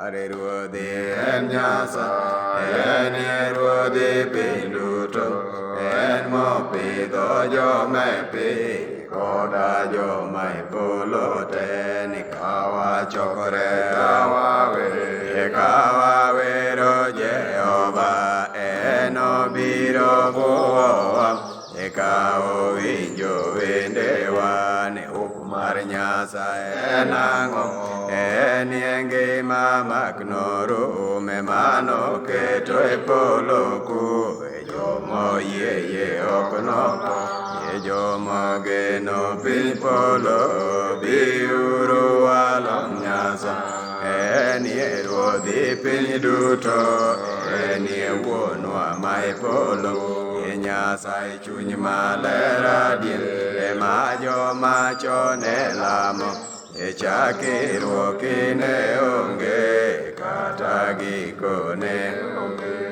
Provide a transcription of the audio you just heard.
Mare Ruodhi en Nyasaye, en E Ruodhi piny duto, en mopidho jomae piny koda jomae polo te. Ni kawachokore kawawero Jehova, en obiro huwowa. Eka owinjo wendewa. Ni hope mar Nyasaye en ang'o? En ngima mak norum ema noketo e polo ku. Moyie ok notho, Joma geno piny polo, biuru walam Nyasaye. En E Ruodhi piny duto, en E Wuonwa ma e polo. Nyasaye chuny maler adier, ema joma chon e lamo. Chakruok ne onge kata gikone.